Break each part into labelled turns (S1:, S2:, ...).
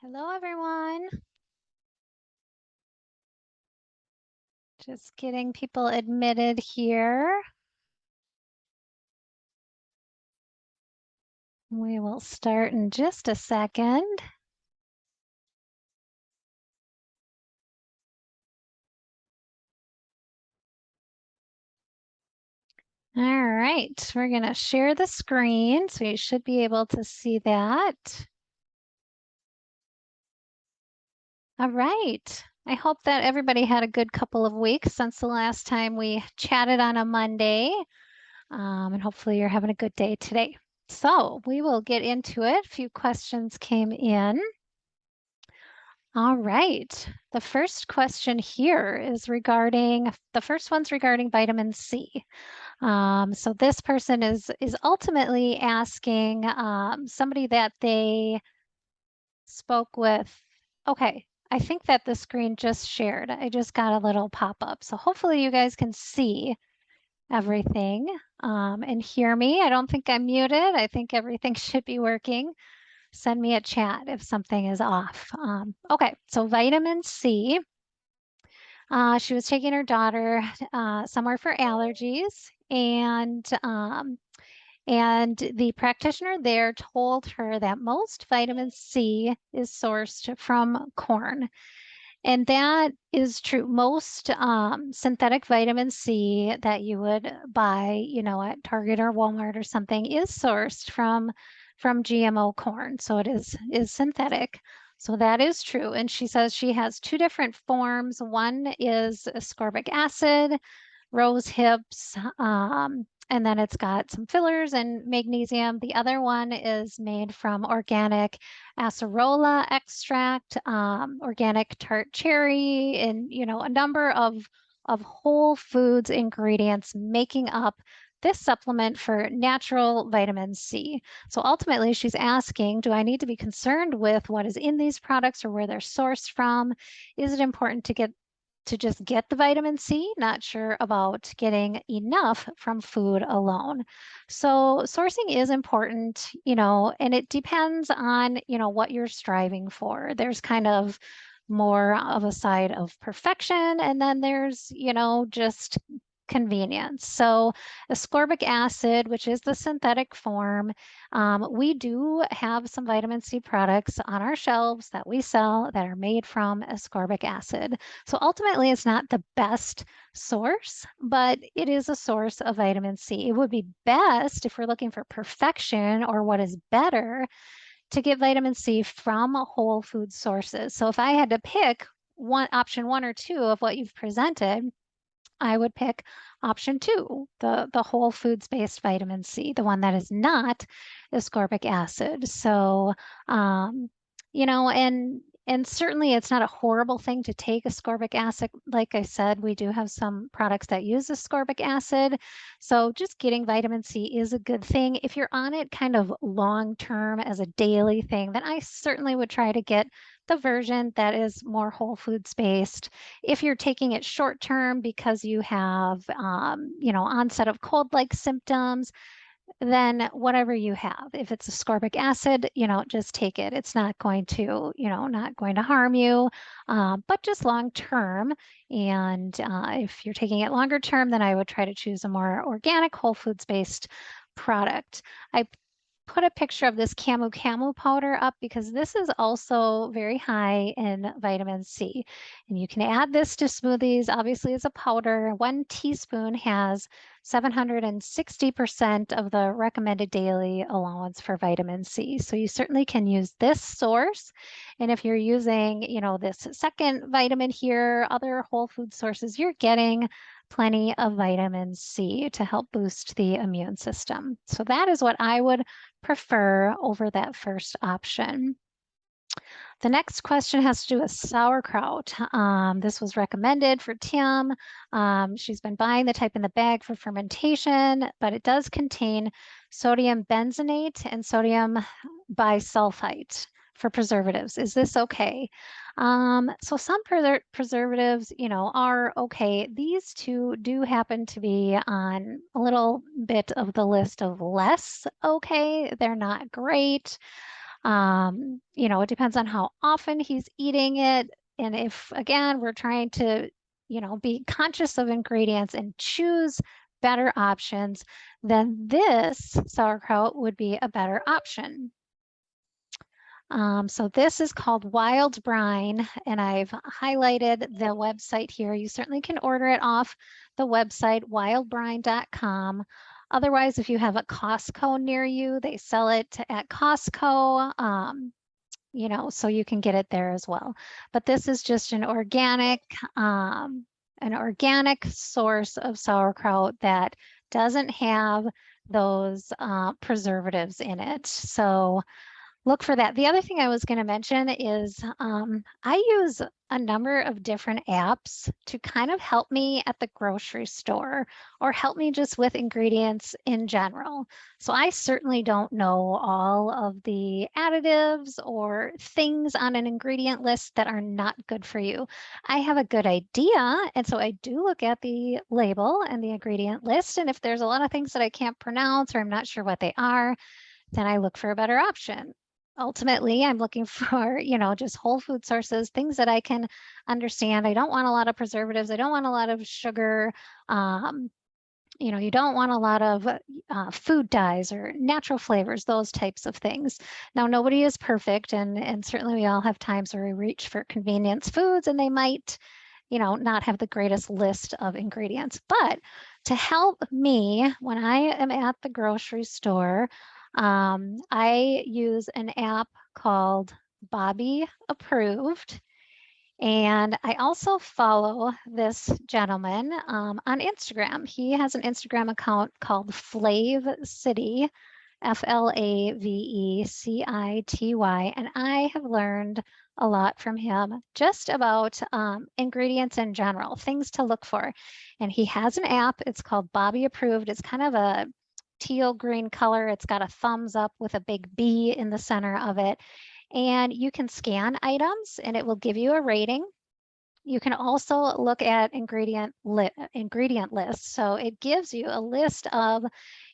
S1: Hello, everyone. Just getting people admitted here. We will start in just a second. All right, we're going to share the screen, so you should be able to see that. All right. I hope that everybody had a good couple of weeks since the last time we chatted on a Monday. And hopefully you're having a good day today. So we will get into it. A few questions came in. All right. The first question here is the first one's regarding vitamin C. So this person is ultimately asking somebody that they spoke with. Okay, I think that the screen just shared. I just got a little pop-up. So hopefully you guys can see everything and hear me. I don't think I'm muted. I think everything should be working. Send me a chat if something is off. Okay, so vitamin C. She was taking her daughter somewhere for allergies, and the practitioner there told her that most vitamin C is sourced from corn. And that is true. Most synthetic vitamin C that you would buy, at Target or Walmart or something is sourced from GMO corn. So it is synthetic. So that is true. And she says she has two different forms. One is ascorbic acid, rose hips, and then it's got some fillers and magnesium. The other one is made from organic acerola extract, organic tart cherry, and a number of whole foods ingredients making up this supplement for natural vitamin C. So ultimately, she's asking, do I need to be concerned with what is in these products or where they're sourced from? Is it important to just get the vitamin C, not sure about getting enough from food alone. So sourcing is important, and it depends on, what you're striving for. There's kind of more of a side of perfection, and then there's, just convenience. So ascorbic acid, which is the synthetic form, we do have some vitamin C products on our shelves that we sell that are made from ascorbic acid. So ultimately, it's not the best source, but it is a source of vitamin C. It would be best if we're looking for perfection or what is better to get vitamin C from whole food sources. So if I had to pick option one or two of what you've presented, I would pick option two, the whole foods based vitamin C, the one that is not ascorbic acid. So, um, and certainly it's not a horrible thing to take ascorbic acid. Like I said, we do have some products that use ascorbic acid. So just getting vitamin C is a good thing. If you're on it kind of long term as a daily thing, then I certainly would try to get the version that is more whole foods based. If you're taking it short term because you have, onset of cold-like symptoms, then whatever you have, if it's ascorbic acid, just take it. It's not going to, not going to harm you, but just long term. And if you're taking it longer term, then I would try to choose a more organic, whole foods based product. I put a picture of this Camu Camu powder up because this is also very high in vitamin C. And you can add this to smoothies. Obviously, as a powder, 1 teaspoon has 760% of the recommended daily allowance for vitamin C. So you certainly can use this source. And if you're using, this second vitamin here, other whole food sources, you're getting plenty of vitamin C to help boost the immune system. So that is what I would prefer over that first option. The next question has to do with sauerkraut. This was recommended for Tim. She's been buying the type in the bag for fermentation, but it does contain sodium benzenate and sodium bisulfite for preservatives. Is this okay? So some preservatives, are okay. These two do happen to be on a little bit of the list of less okay. They're not great. You know, it depends on how often he's eating it. And if, again, we're trying to, you know, be conscious of ingredients and choose better options, then this sauerkraut would be a better option. So this is called Wild Brine, and I've highlighted the website here. You certainly can order it off the website, wildbrine.com. Otherwise, if you have a Costco near you, they sell it at Costco, you know, so you can get it there as well. But this is just an organic source of sauerkraut that doesn't have those preservatives in it. So look for that. The other thing I was going to mention is I use a number of different apps to kind of help me at the grocery store or help me just with ingredients in general. So I certainly don't know all of the additives or things on an ingredient list that are not good for you. I have a good idea, and so I do look at the label and the ingredient list, and if there's a lot of things that I can't pronounce or I'm not sure what they are, then I look for a better option. Ultimately, I'm looking for, you know, just whole food sources, things that I can understand. I don't want a lot of preservatives. I don't want a lot of sugar. You know, you don't want a lot of food dyes or natural flavors, those types of things. Now, nobody is perfect, and certainly we all have times where we reach for convenience foods and they might, you know, not have the greatest list of ingredients. But to help me when I am at the grocery store, I use an app called Bobby Approved. And I also follow this gentleman on Instagram. He has an Instagram account called Flave City, FLAVECITY. And I have learned a lot from him just about ingredients in general, things to look for. And he has an app. It's called Bobby Approved. It's kind of a teal green color. It's got a thumbs up with a big B in the center of it. And you can scan items and it will give you a rating. You can also look at ingredient lists. So it gives you a list of,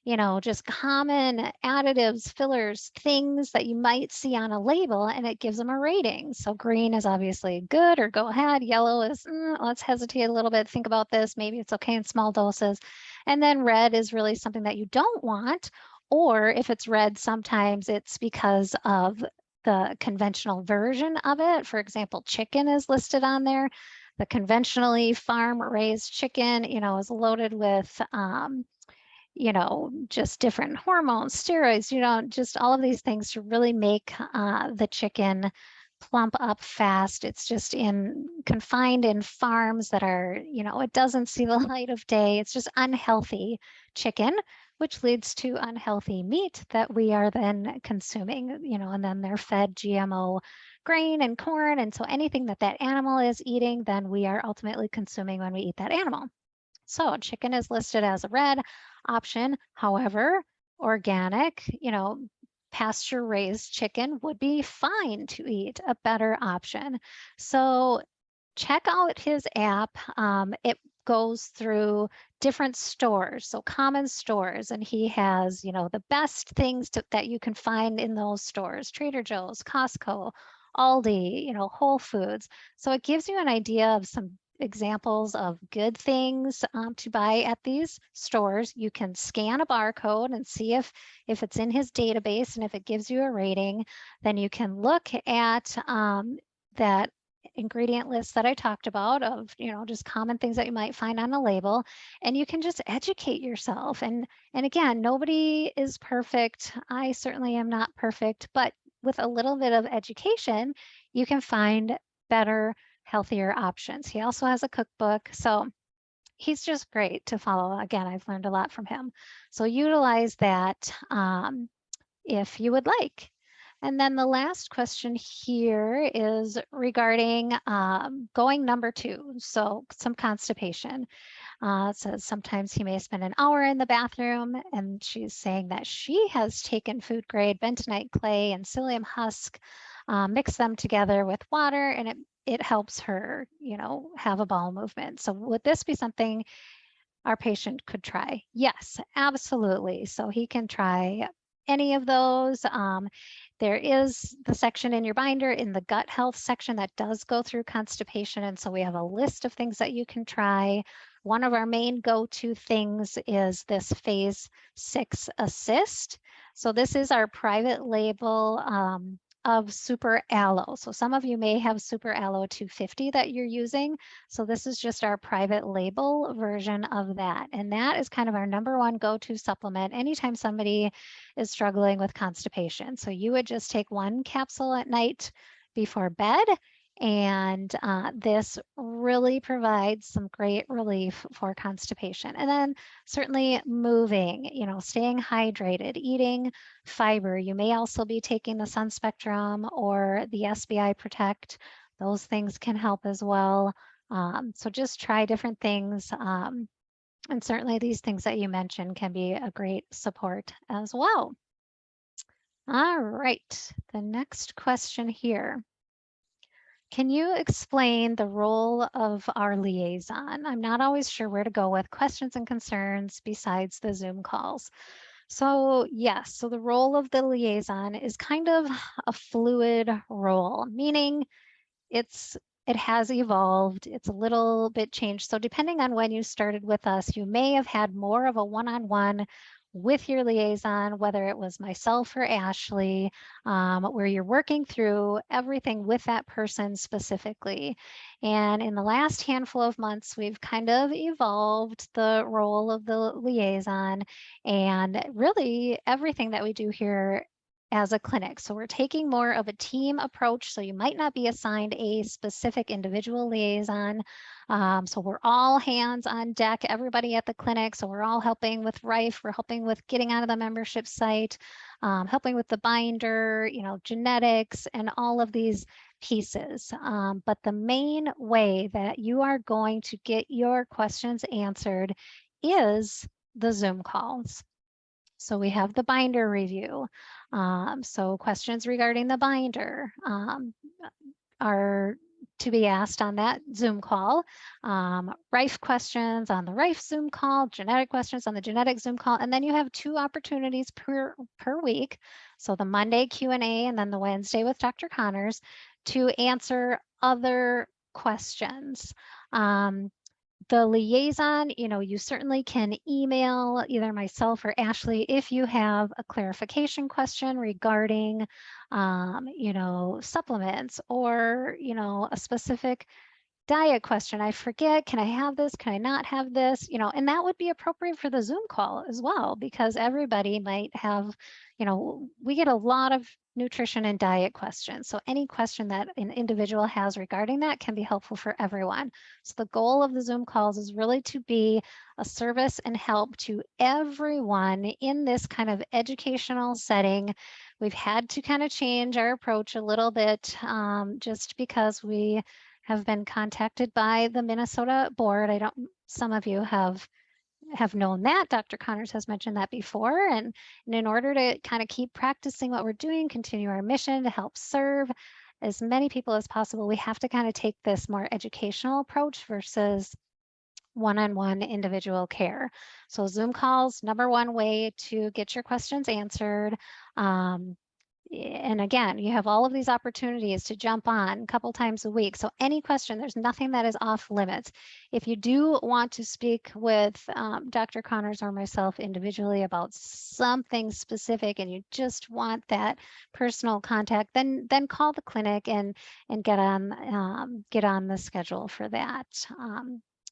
S1: you know, just common additives, fillers, things that you might see on a label, and it gives them a rating. So green is obviously good or go ahead. Yellow is, let's hesitate a little bit, think about this. Maybe it's okay in small doses. And then red is really something that you don't want. Or if it's red, sometimes it's because of the conventional version of it. For example, chicken is listed on there. The conventionally farm raised chicken, you know, is loaded with, you know, just different hormones, steroids, you know, just all of these things to really make the chicken plump up fast. It's just confined in farms that are, you know, it doesn't see the light of day. It's just unhealthy chicken, which leads to unhealthy meat that we are then consuming, you know, and then they're fed GMO grain and corn. And so anything that that animal is eating, then we are ultimately consuming when we eat that animal. So chicken is listed as a red option. However, organic, you know, pasture raised chicken would be fine to eat, a better option. So check out his app. It goes through different stores, so common stores, and he has, you know, the best things that you can find in those stores: Trader Joe's, Costco, Aldi, you know, Whole Foods. So it gives you an idea of some examples of good things to buy at these stores. You can scan a barcode and see if it's in his database, and if it gives you a rating, then you can look at that ingredient list that I talked about of, you know, just common things that you might find on a label, and you can just educate yourself. And again, nobody is perfect. I certainly am not perfect, but with a little bit of education, you can find better, healthier options. He also has a cookbook, so he's just great to follow. Again, I've learned a lot from him. So utilize that if you would like. And then the last question here is regarding going number 2, so some constipation. It says sometimes he may spend an hour in the bathroom, and she's saying that she has taken food grade bentonite clay and psyllium husk, mix them together with water, and it helps her, you know, have a bowel movement. So would this be something our patient could try? Yes, absolutely. So he can try any of those. There is the section in your binder in the gut health section that does go through constipation. And so we have a list of things that you can try. One of our main go-to things is this Phase 6 Assist. So this is our private label of Super Aloe. So some of you may have Super Aloe 250 that you're using. So this is just our private label version of that. And that is kind of our #1 go-to supplement anytime somebody is struggling with constipation. So you would just take 1 capsule at night before bed, and this really provides some great relief for constipation. And then certainly moving, staying hydrated, eating fiber. You may also be taking the Sun Spectrum or the SBI Protect. Those things can help as well. So just try different things. And certainly these things that you mentioned can be a great support as well. All right, the next question here. Can you explain the role of our liaison? I'm not always sure where to go with questions and concerns besides the Zoom calls. So yes, so the role of the liaison is kind of a fluid role, meaning it has evolved. It's a little bit changed. So depending on when you started with us, you may have had more of a one-on-one with your liaison, whether it was myself or Ashley, where you're working through everything with that person specifically. And in the last handful of months, we've kind of evolved the role of the liaison, and really everything that we do here as a clinic. So we're taking more of a team approach. So you might not be assigned a specific individual liaison. So we're all hands on deck, everybody at the clinic. So we're all helping with Rife, we're helping with getting onto the membership site, helping with the binder, genetics, and all of these pieces. But the main way that you are going to get your questions answered is the Zoom calls. So we have the binder review. So questions regarding the binder are to be asked on that Zoom call. Rife questions on the Rife Zoom call, genetic questions on the genetic Zoom call, and then you have 2 opportunities per week. So the Monday Q&A and then the Wednesday with Dr. Connors to answer other questions. The liaison, you certainly can email either myself or Ashley if you have a clarification question regarding, supplements or, a specific diet question. I forget, can I have this? Can I not have this? And that would be appropriate for the Zoom call as well, because everybody might have, we get a lot of nutrition and diet questions. So any question that an individual has regarding that can be helpful for everyone. So the goal of the Zoom calls is really to be a service and help to everyone in this kind of educational setting. We've had to kind of change our approach a little bit just because we have been contacted by the Minnesota board. Some of you have known that. Dr. Connors has mentioned that before. And in order to kind of keep practicing what we're doing, continue our mission to help serve as many people as possible, we have to kind of take this more educational approach versus one-on-one individual care. So Zoom calls, #1 way to get your questions answered. And again, you have all of these opportunities to jump on a couple times a week. So any question, there's nothing that is off limits. If you do want to speak with Dr. Connors or myself individually about something specific and you just want that personal contact, then call the clinic and get on the schedule for that.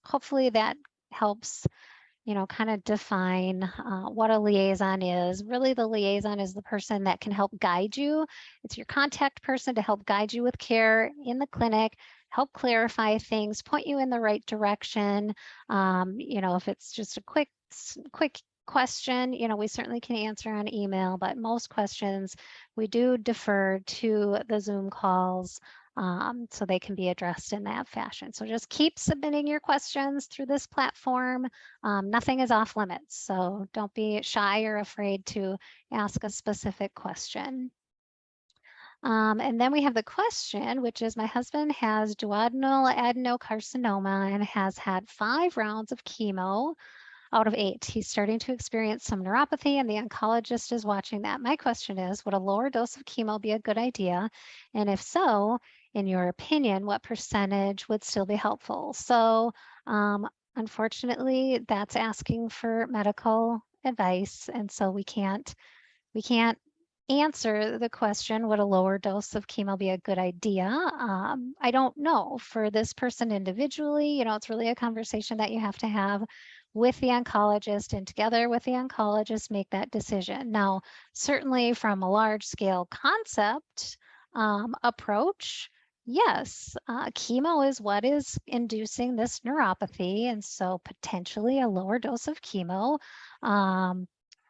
S1: Hopefully that helps kind of define what a liaison is. Really, the liaison is the person that can help guide you. It's your contact person to help guide you with care in the clinic, help clarify things, point you in the right direction. If it's just a quick question, we certainly can answer on email, but most questions we do defer to the Zoom calls so they can be addressed in that fashion. So just keep submitting your questions through this platform. Nothing is off limits, so don't be shy or afraid to ask a specific question. And then we have the question, which is, my husband has duodenal adenocarcinoma and has had 5 rounds of chemo. out of 8. He's starting to experience some neuropathy, and the oncologist is watching that. My question is, would a lower dose of chemo be a good idea? And if so, in your opinion, what percentage would still be helpful? So unfortunately, that's asking for medical advice. And so we can't answer the question, would a lower dose of chemo be a good idea? I don't know for this person individually. You know, it's really a conversation that you have to have with the oncologist, and together with the oncologist make that decision. Now, certainly from a large scale concept approach, yes, chemo is what is inducing this neuropathy. And so potentially a lower dose of chemo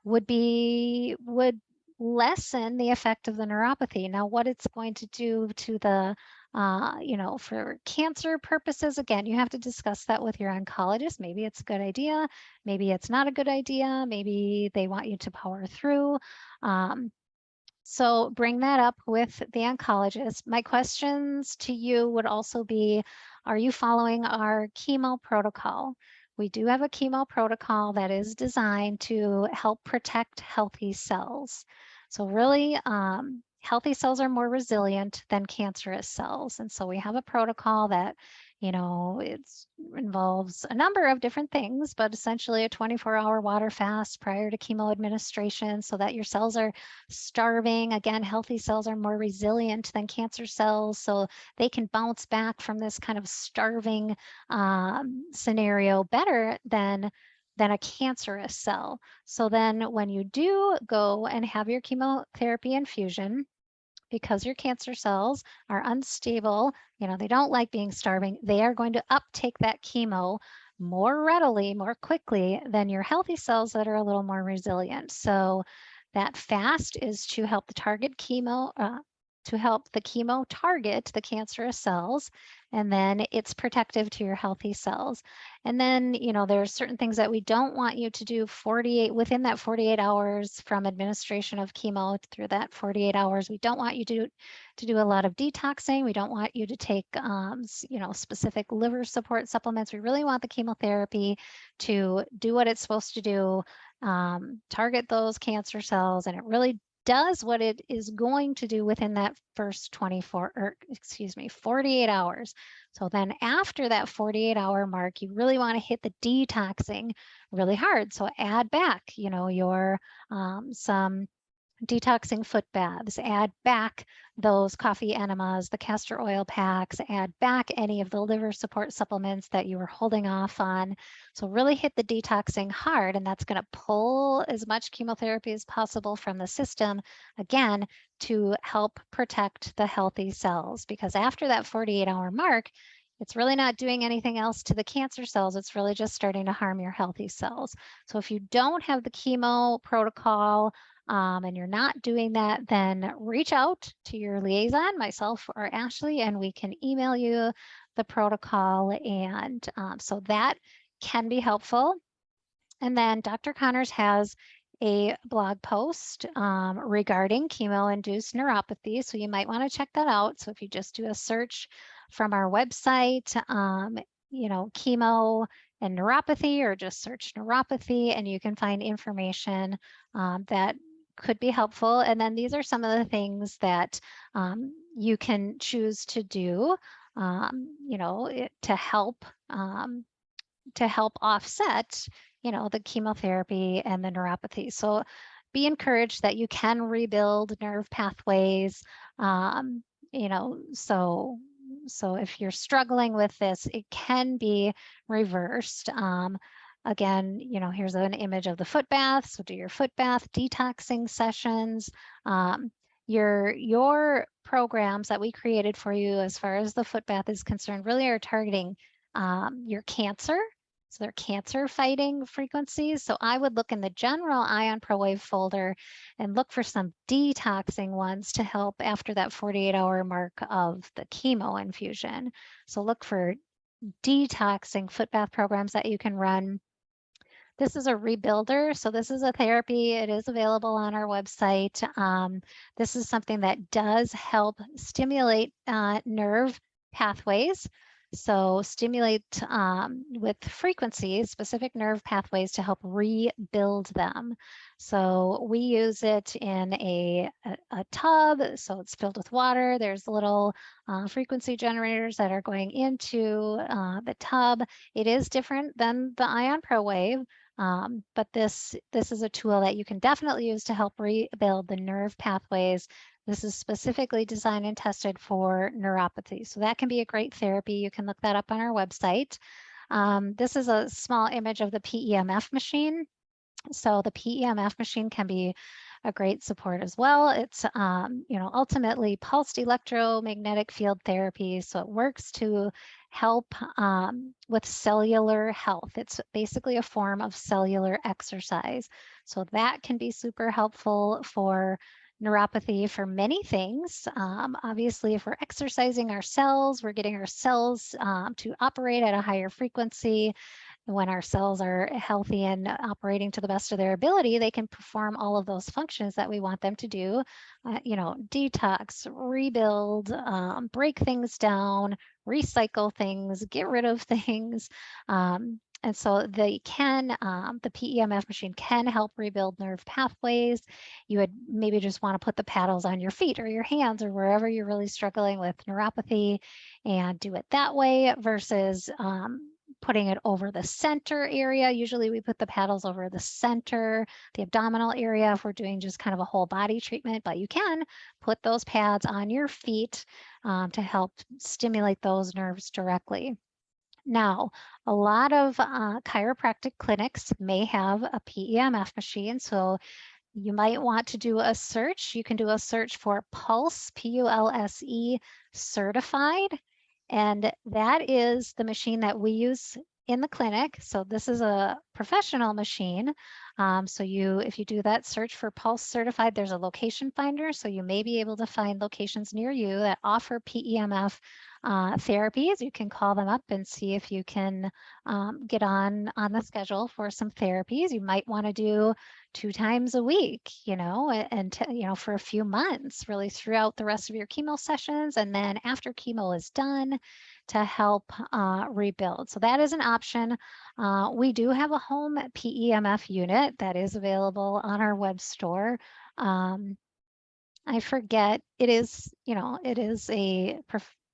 S1: would lessen the effect of the neuropathy. Now, what it's going to do to the, you know, for cancer purposes, again, you have to discuss that with your oncologist. Maybe it's a good idea. Maybe it's not a good idea. Maybe they want you to power through. So bring that up with the oncologist. My questions to you would also be, are you following our chemo protocol? We do have a chemo protocol that is designed to help protect healthy cells. So really, healthy cells are more resilient than cancerous cells. And so we have a protocol that, you know, it involves a number of different things, but essentially a 24-hour water fast prior to chemo administration so that your cells are starving. Again, healthy cells are more resilient than cancer cells, so they can bounce back from this kind of starving scenario better than a cancerous cell. So then when you do go and have your chemotherapy infusion, because your cancer cells are unstable, you know, they don't like being starving, they are going to uptake that chemo more readily, more quickly than your healthy cells that are a little more resilient. So that fast is to help the target chemo, to help the chemo target the cancerous cells, and then it's protective to your healthy cells. And then, you know, there are certain things that we don't want you to do within that 48 hours from administration of chemo through that 48 hours. We don't want you to do a lot of detoxing. We don't want you to take, you know, specific liver support supplements. We really want the chemotherapy to do what it's supposed to do, target those cancer cells, and it really does what it is going to do within that first 48 hours. So then after that 48-hour mark, you really want to hit the detoxing really hard. So add back, you know, your some detoxing foot baths, add back those coffee enemas, the castor oil packs, add back any of the liver support supplements that you were holding off on. So really hit the detoxing hard, and that's going to pull as much chemotherapy as possible from the system, again, to help protect the healthy cells. Because after that 48-hour mark, it's really not doing anything else to the cancer cells. It's really just starting to harm your healthy cells. So if you don't have the chemo protocol, and you're not doing that, then reach out to your liaison, myself or Ashley, and we can email you the protocol. And so that can be helpful. And then Dr. Connors has a blog post regarding chemo-induced neuropathy. So you might want to check that out. So if you just do a search from our website, you know, chemo and neuropathy, or just search neuropathy, and you can find information that could be helpful. And then these are some of the things that you can choose to do, you know, to help offset, you know, the chemotherapy and the neuropathy. So be encouraged that you can rebuild nerve pathways, you know, so if you're struggling with this, it can be reversed. Again, you know, here's an image of the foot bath. So do your foot bath detoxing sessions. Your programs that we created for you as far as the foot bath is concerned really are targeting your cancer. So they're cancer fighting frequencies. So I would look in the general Ion ProWave folder and look for some detoxing ones to help after that 48-hour mark of the chemo infusion. So look for detoxing foot bath programs that you can run. This is a rebuilder. So this is a therapy. It is available on our website. This is something that does help stimulate nerve pathways. So stimulate with frequencies, specific nerve pathways to help rebuild them. So we use it in a tub, so it's filled with water. There's little frequency generators that are going into the tub. It is different than the Ion Pro Wave, but this is a tool that you can definitely use to help rebuild the nerve pathways. This is specifically designed and tested for neuropathy. So that can be a great therapy. You can look that up on our website. This is a small image of the PEMF machine. So the PEMF machine can be a great support as well. It's, ultimately pulsed electromagnetic field therapy. So it works to help with cellular health. It's basically a form of cellular exercise. So that can be super helpful for neuropathy for many things. Obviously, if we're exercising our cells, we're getting our cells to operate at a higher frequency. When our cells are healthy and operating to the best of their ability, they can perform all of those functions that we want them to do, detox, rebuild, break things down, recycle things, get rid of things. And so the PEMF machine can help rebuild nerve pathways. You would maybe just want to put the paddles on your feet or your hands or wherever you're really struggling with neuropathy and do it that way versus putting it over the center area. Usually we put the paddles over the center, the abdominal area if we're doing just kind of a whole body treatment, but you can put those pads on your feet to help stimulate those nerves directly. Now, a lot of chiropractic clinics may have a PEMF machine, so you might want to do a search. You can do a search for Pulse, P-U-L-S-E, certified, and that is the machine that we use in the clinic. So this is a professional machine. If you do that search for Pulse certified, there's a location finder. So you may be able to find locations near you that offer PEMF therapies. You can call them up and see if you can get on the schedule for some therapies. You might want to do 2 times a week, for a few months, really throughout the rest of your chemo sessions. And then after chemo is done, to help rebuild. So that is an option. We do have a home PEMF unit that is available on our web store. I forget, it is a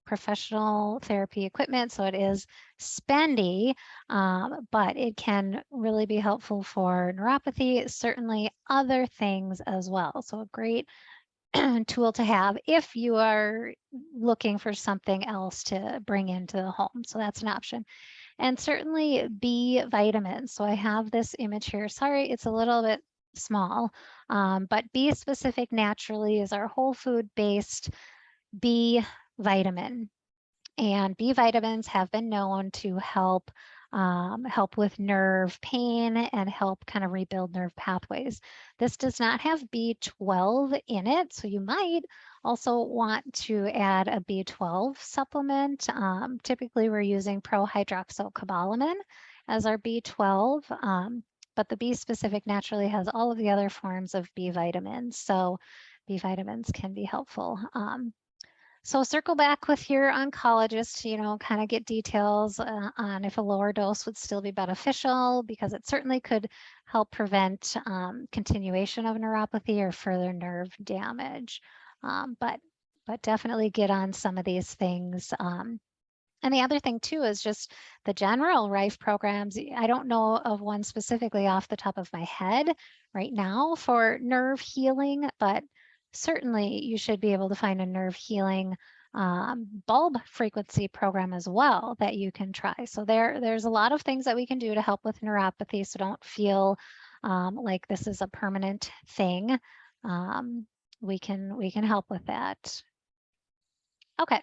S1: professional therapy equipment, so it is spendy, but it can really be helpful for neuropathy, certainly other things as well. So a great tool to have if you are looking for something else to bring into the home. So that's an option. And certainly B vitamins. So I have this image here. Sorry, it's a little bit small, but B specific naturally is our whole food based B vitamin. And B vitamins have been known to help with nerve pain and help kind of rebuild nerve pathways. This does not have B12 in it, so you might also want to add a B12 supplement. Typically, we're using prohydroxycobalamin as our B12, but the B specific naturally has all of the other forms of B vitamins, so B vitamins can be helpful. So circle back with your oncologist, kind of get details on if a lower dose would still be beneficial, because it certainly could help prevent continuation of neuropathy or further nerve damage. But definitely get on some of these things. And the other thing too is just the general RIFE programs. I don't know of one specifically off the top of my head right now for nerve healing, but certainly you should be able to find a nerve healing bulb frequency program as well that you can try. So there's a lot of things that we can do to help with neuropathy. So don't feel like this is a permanent thing. We can help with that. Okay.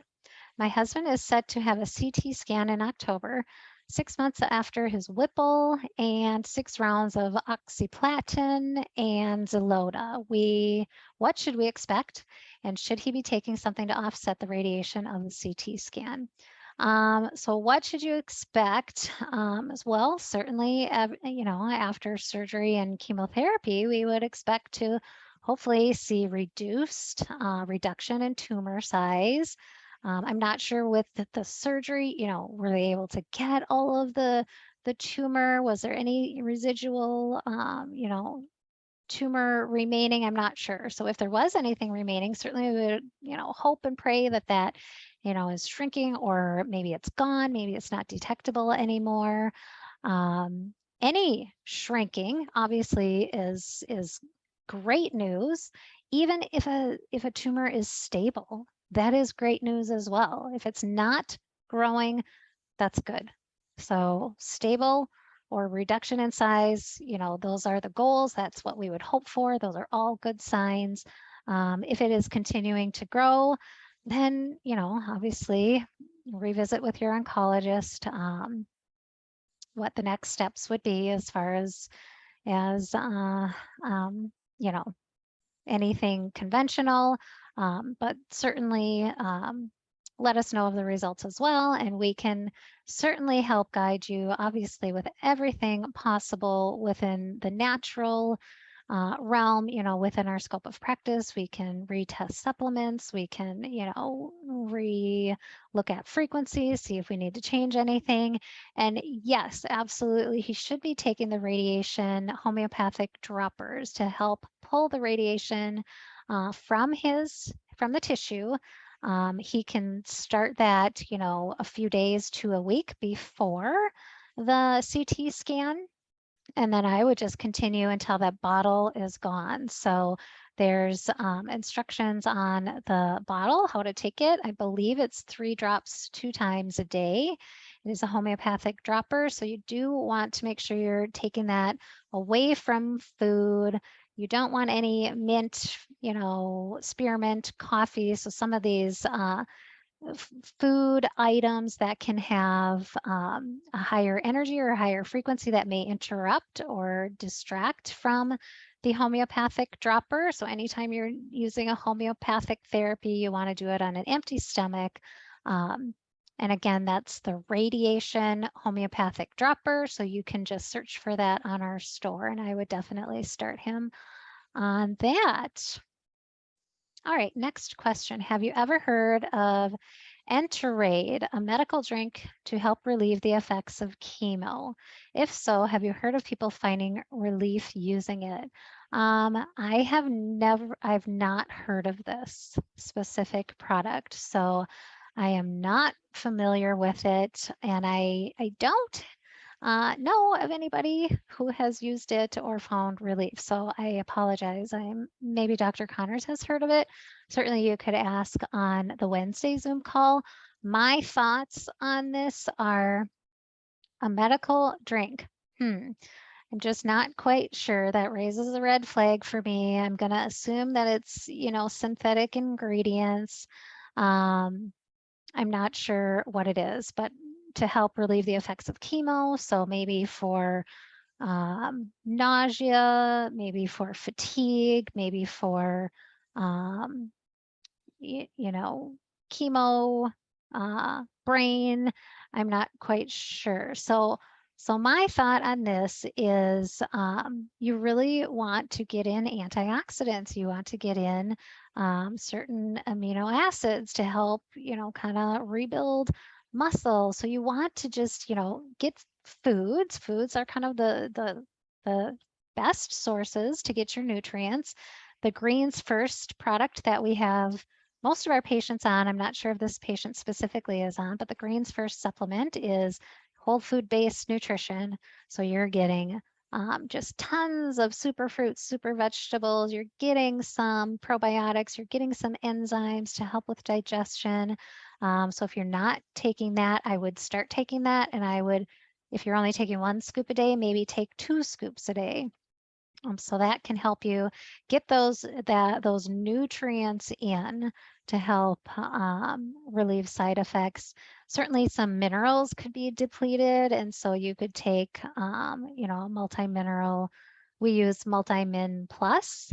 S1: My husband is set to have a CT scan in October, 6 months after his Whipple and 6 rounds of oxyplatin and Xeloda. What should we expect? And should he be taking something to offset the radiation of the CT scan? So what should you expect as well? Certainly, after surgery and chemotherapy, we would expect to hopefully see reduction in tumor size. I'm not sure with the surgery, were they able to get all of the tumor? Was there any residual, tumor remaining? I'm not sure. So if there was anything remaining, certainly we would, hope and pray that that, is shrinking, or maybe it's gone, maybe it's not detectable anymore. Any shrinking obviously is great news. Even if a tumor is stable, that is great news as well. If it's not growing, that's good. So stable or reduction in size, those are the goals. That's what we would hope for. Those are all good signs. If it is continuing to grow, then, obviously revisit with your oncologist what the next steps would be as far as um, you know, anything conventional, but certainly let us know of the results as well, and we can certainly help guide you, obviously, with everything possible within the natural realm, within our scope of practice. We can retest supplements, we can, look at frequencies, see if we need to change anything. And yes, absolutely, he should be taking the radiation homeopathic droppers to help pull the radiation from the tissue. He can start that, a few days to a week before the CT scan. And then I would just continue until that bottle is gone. So there's instructions on the bottle, how to take it. I believe it's 3 drops 2 times a day. It is a homeopathic dropper. So you do want to make sure you're taking that away from food. You don't want any mint, spearmint, coffee. So some of these food items that can have a higher energy or a higher frequency that may interrupt or distract from the homeopathic dropper. So anytime you're using a homeopathic therapy, you want to do it on an empty stomach. And again, that's the radiation homeopathic dropper. So you can just search for that on our store, and I would definitely start him on that. All right, next question. Have you ever heard of Enterade, a medical drink to help relieve the effects of chemo? If so, have you heard of people finding relief using it? I've not heard of this specific product, so I am not familiar with it, and I don't know of anybody who has used it or found relief. So I apologize. Maybe Dr. Connors has heard of it. Certainly you could ask on the Wednesday Zoom call. My thoughts on this are a medical drink. I'm just not quite sure. That raises a red flag for me. I'm going to assume that it's, synthetic ingredients. I'm not sure what it is, but to help relieve the effects of chemo. So maybe for nausea, maybe for fatigue, maybe for, chemo, brain. I'm not quite sure. So my thought on this is you really want to get in antioxidants. You want to get in certain amino acids to help, kind of rebuild muscle. So you want to just, get foods. Foods are kind of the best sources to get your nutrients. The Greens First product that we have most of our patients on, I'm not sure if this patient specifically is on, but the Greens First supplement is whole food based nutrition. So you're getting just tons of super fruits, super vegetables. You're getting some probiotics, you're getting some enzymes to help with digestion. So if you're not taking that, I would start taking that. And I would, if you're only taking 1 scoop a day, maybe take 2 scoops a day. So that can help you get those nutrients in to help relieve side effects. Certainly some minerals could be depleted, and so you could take a multi-mineral. We use Multi-Min Plus,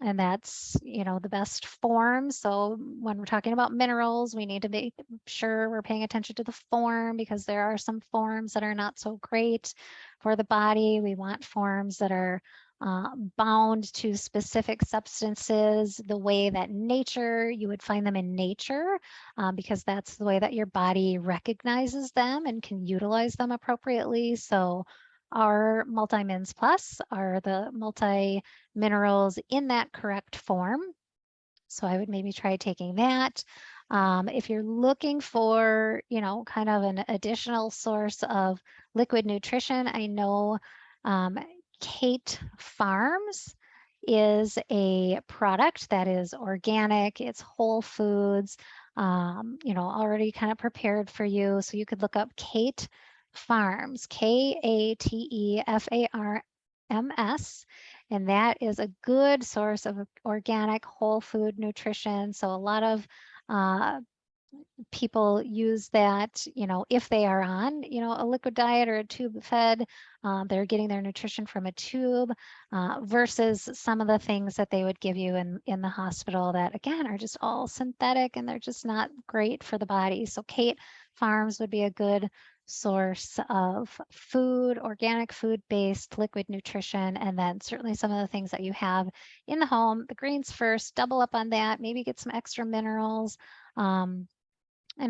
S1: and that's the best form. So when we're talking about minerals, we need to make sure we're paying attention to the form, because there are some forms that are not so great for the body. We want forms that are bound to specific substances the way that nature, you would find them in nature, because that's the way that your body recognizes them and can utilize them appropriately. So our Multi-Mins Plus are the multi-minerals in that correct form. So I would maybe try taking that. If you're looking for, kind of an additional source of liquid nutrition, I know Kate Farms is a product that is organic, it's whole foods, already kind of prepared for you. So you could look up Kate Farms, KATEFARMS, and that is a good source of organic whole food nutrition. So a lot of people use that, if they are on, a liquid diet or a tube fed, they're getting their nutrition from a tube, versus some of the things that they would give you in the hospital that, again, are just all synthetic and they're just not great for the body. So Kate Farms would be a good source of food, organic food-based liquid nutrition, and then certainly some of the things that you have in the home. The greens first, double up on that, maybe get some extra minerals, and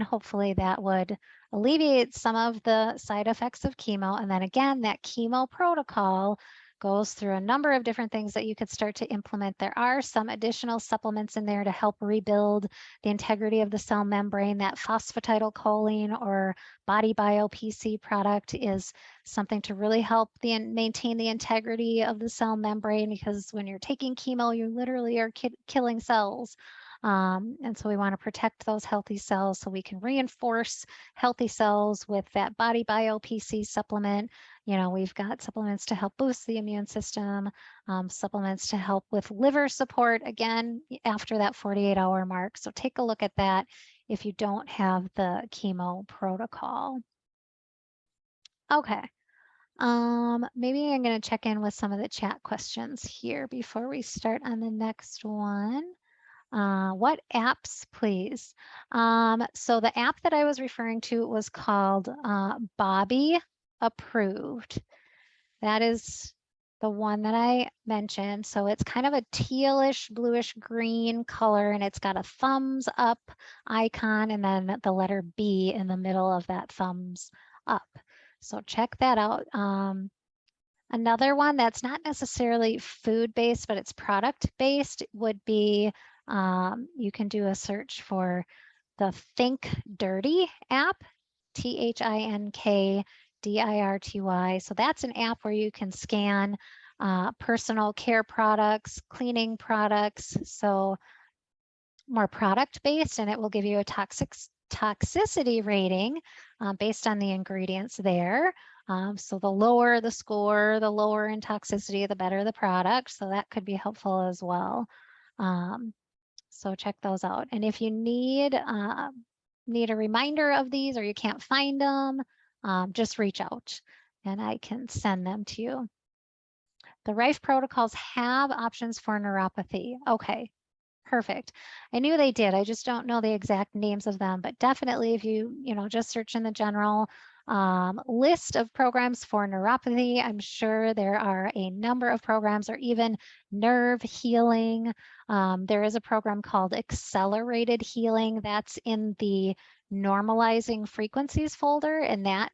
S1: hopefully that would alleviate some of the side effects of chemo. And then again, that chemo protocol goes through a number of different things that you could start to implement. There are some additional supplements in there to help rebuild the integrity of the cell membrane. That phosphatidylcholine or BodyBio PC product is something to really help maintain the integrity of the cell membrane, because when you're taking chemo, you literally are killing cells. And so we want to protect those healthy cells so we can reinforce healthy cells with that BodyBio PC supplement. We've got supplements to help boost the immune system, supplements to help with liver support, again, after that 48-hour mark. So take a look at that if you don't have the chemo protocol. Okay. Maybe I'm going to check in with some of the chat questions here before we start on the next one. What apps, please? So the app that I was referring to was called Bobby Approved. That is the one that I mentioned. So it's kind of a tealish, bluish green color, and it's got a thumbs up icon and then the letter B in the middle of that thumbs up. So check that out. Another one that's not necessarily food-based, but it's product-based would be, you can do a search for the Think Dirty app, ThinkDirty. So that's an app where you can scan personal care products, cleaning products, so more product-based, and it will give you a toxicity rating based on the ingredients there. So the lower the score, the lower in toxicity, the better the product. So that could be helpful as well. So check those out. And if you need a reminder of these or you can't find them, just reach out and I can send them to you. The Rife protocols have options for neuropathy. Okay. Perfect. I knew they did. I just don't know the exact names of them, but definitely if you, just search in the general list of programs for neuropathy, I'm sure there are a number of programs, or even nerve healing. There is a program called Accelerated Healing that's in the normalizing frequencies folder, and that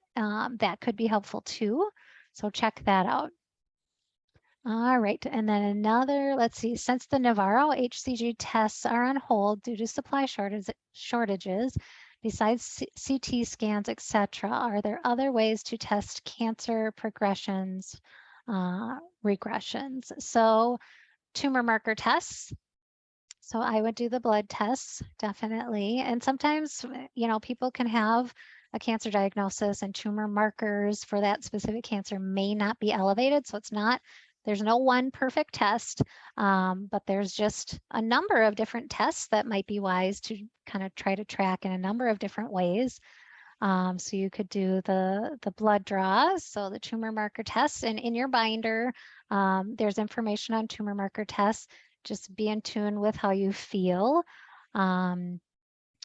S1: could be helpful too. So check that out. All right, and then another, let's see, since the Navarro HCG tests are on hold due to supply shortages, besides CT scans, etc., are there other ways to test cancer progressions, regressions? So tumor marker tests. So I would do the blood tests, definitely. And sometimes, people can have a cancer diagnosis and tumor markers for that specific cancer may not be elevated. So there's no one perfect test, but there's just a number of different tests that might be wise to kind of try to track in a number of different ways. So you could do the blood draws, so the tumor marker tests, and in your binder, there's information on tumor marker tests. Just be in tune with how you feel.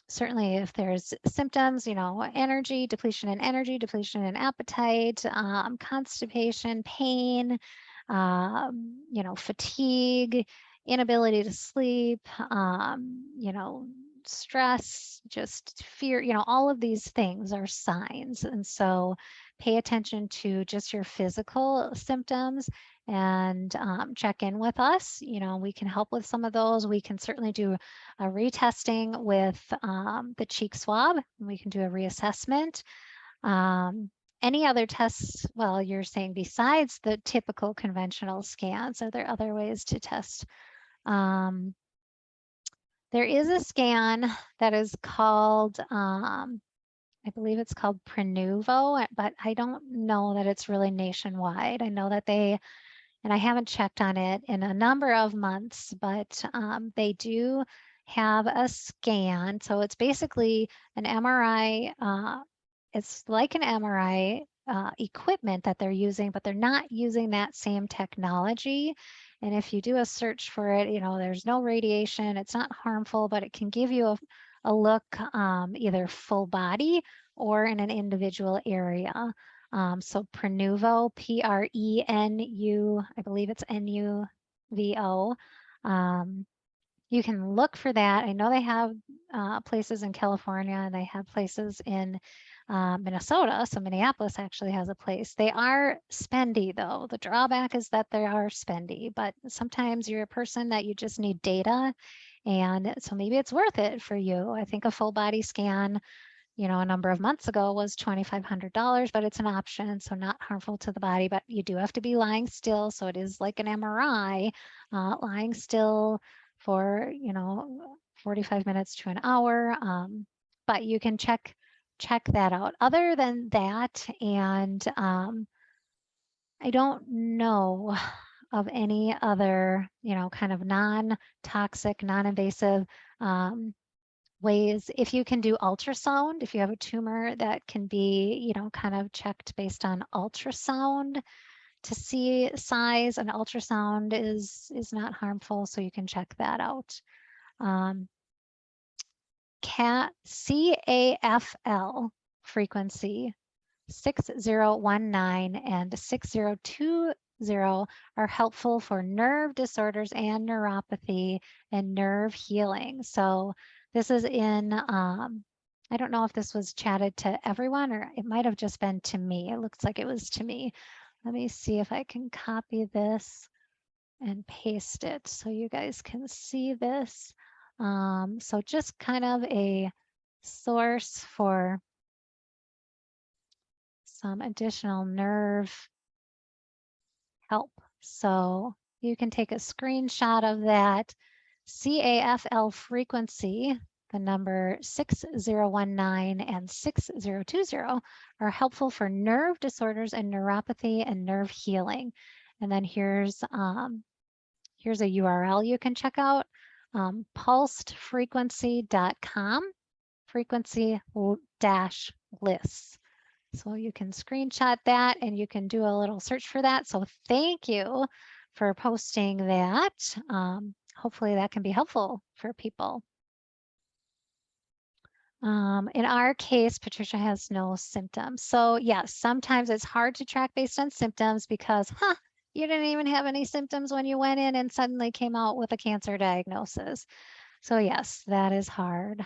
S1: Certainly if there's symptoms, depletion in energy, depletion in appetite, constipation, pain, you know, fatigue, inability to sleep, you know, stress, just fear, you know, all of these things are signs. And so pay attention to just your physical symptoms and check in with us. You know, we can help with some of those. We can certainly do a retesting with the cheek swab. We can do a reassessment. Any other tests, well, you're saying besides the typical conventional scans, are there other ways to test? There is a scan that is called, I believe it's called Prenuvo, but I don't know that it's really nationwide. I know that they, and I haven't checked on it in a number of months, but they do have a scan. So it's basically an MRI. It's like an MRI equipment that they're using, but they're not using that same technology. And if you do a search for it, you know, there's no radiation, it's not harmful, but it can give you a look either full body or in an individual area. So Prenuvo, Prenu, I believe it's Nuvo. You can look for that. I know they have places in California and they have places in Minnesota. So Minneapolis actually has a place. They are spendy though. The drawback is that they are spendy, but sometimes you're a person that you just need data. And so maybe it's worth it for you. I think a full body scan, you know, a number of months ago was $2,500, but it's an option, so not harmful to the body, but you do have to be lying still. So it is like an MRI, lying still for, you know, 45 minutes to an hour. But you can check that out. Other than that, and I don't know of any other, you know, kind of non-toxic, non-invasive ways. If you can do ultrasound, if you have a tumor that can be, you know, kind of checked based on ultrasound to see size, and ultrasound is not harmful, so you can check that out. CAFL frequency 6019 and 6020 are helpful for nerve disorders and neuropathy and nerve healing. So this is in, I don't know if this was chatted to everyone or it might have just been to me. It looks like it was to me. Let me see if I can copy this and paste it so you guys can see this. So just kind of a source for some additional nerve help. So you can take a screenshot of that. CAFL frequency, the number 6019 and 6020 are helpful for nerve disorders and neuropathy and nerve healing. And then here's a URL you can check out, pulsedfrequency.com, frequency-lists. So you can screenshot that and you can do a little search for that. So thank you for posting that. Hopefully that can be helpful for people. In our case, Patricia has no symptoms. So yes, sometimes it's hard to track based on symptoms because, you didn't even have any symptoms when you went in and suddenly came out with a cancer diagnosis. So yes, that is hard.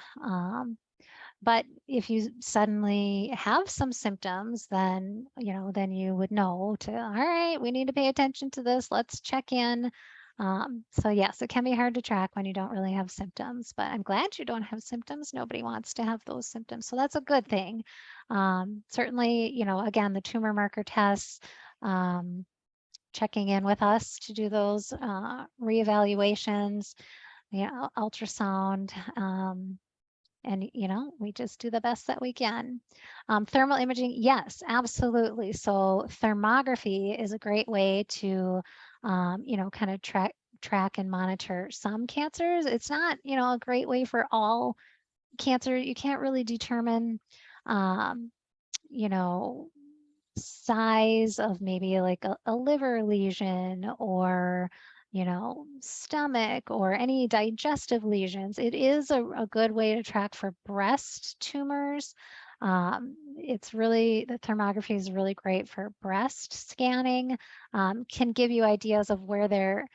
S1: But if you suddenly have some symptoms, then, you know, then you would know to, all right, we need to pay attention to this. Let's check in. So yes, it can be hard to track when you don't really have symptoms, but I'm glad you don't have symptoms. Nobody wants to have those symptoms. So that's a good thing. Certainly, you know, again, the tumor marker tests, checking in with us to do those reevaluations, you know, ultrasound, and, you know, we just do the best that we can. Thermal imaging, yes, absolutely. So thermography is a great way to, you know, kind of track and monitor some cancers. It's not, you know, a great way for all cancer. You can't really determine, you know, size of maybe like a liver lesion or, you know, stomach or any digestive lesions. It is a good way to track for breast tumors. It's really, the thermography is really great for breast scanning, can give you ideas of where there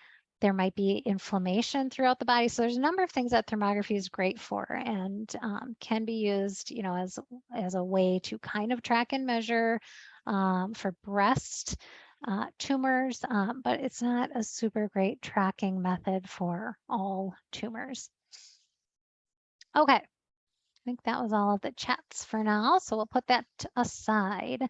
S1: might be inflammation throughout the body. So there's a number of things that thermography is great for, and can be used, you know, as a way to kind of track and measure for breast tumors, but it's not a super great tracking method for all tumors. Okay, I think that was all of the chats for now, so we'll put that aside.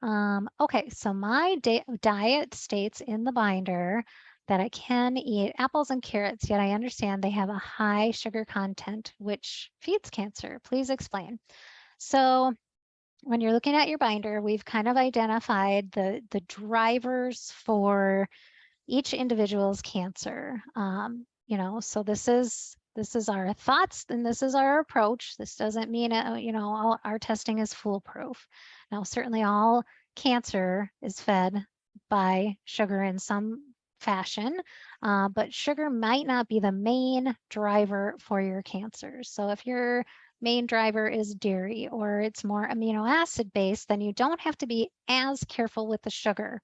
S1: Okay, so my diet states in the binder that I can eat apples and carrots, yet I understand they have a high sugar content, which feeds cancer. Please explain. So when you're looking at your binder, we've kind of identified the drivers for each individual's cancer. You know, so this is our thoughts and this is our approach. This doesn't mean, you know, all our testing is foolproof. Now, certainly all cancer is fed by sugar in some fashion, but sugar might not be the main driver for your cancer. So if your main driver is dairy or it's more amino acid based, then you don't have to be as careful with the sugar.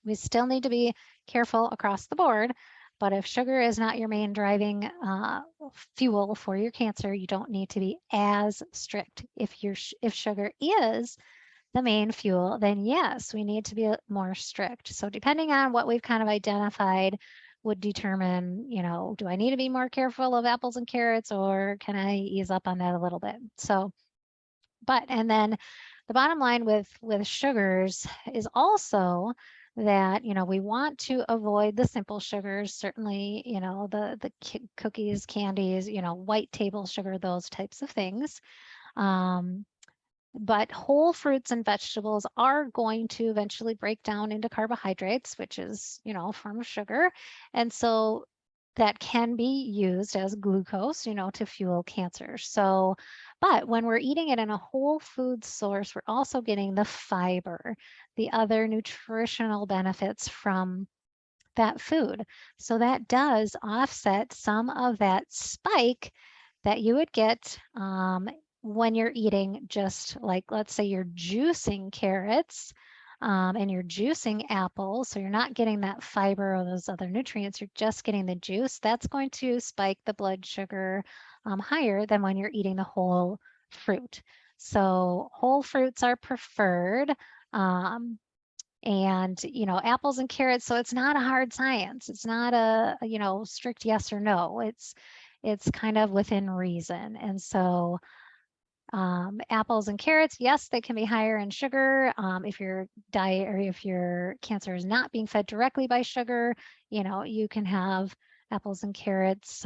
S1: We still need to be careful across the board, but if sugar is not your main driving fuel for your cancer, you don't need to be as strict. If sugar is the main fuel, then yes, we need to be more strict. So depending on what we've kind of identified would determine, you know, do I need to be more careful of apples and carrots, or can I ease up on that a little bit? So, and then the bottom line with sugars is also that, you know, we want to avoid the simple sugars, certainly, you know, the cookies, candies, you know, white table sugar, those types of things. But whole fruits and vegetables are going to eventually break down into carbohydrates, which is, you know, a form of sugar. And so that can be used as glucose, you know, to fuel cancer. So, but when we're eating it in a whole food source, we're also getting the fiber, the other nutritional benefits from that food. So that does offset some of that spike that you would get when you're eating, just like, let's say you're juicing carrots and you're juicing apples, so you're not getting that fiber or those other nutrients, you're just getting the juice. That's going to spike the blood sugar higher than when you're eating the whole fruit. So whole fruits are preferred. And, you know, apples and carrots, so it's not a hard science. It's not a, you know, strict yes or no. It's kind of within reason. And so apples and carrots, yes, they can be higher in sugar. If your diet or if your cancer is not being fed directly by sugar, you know, you can have apples and carrots.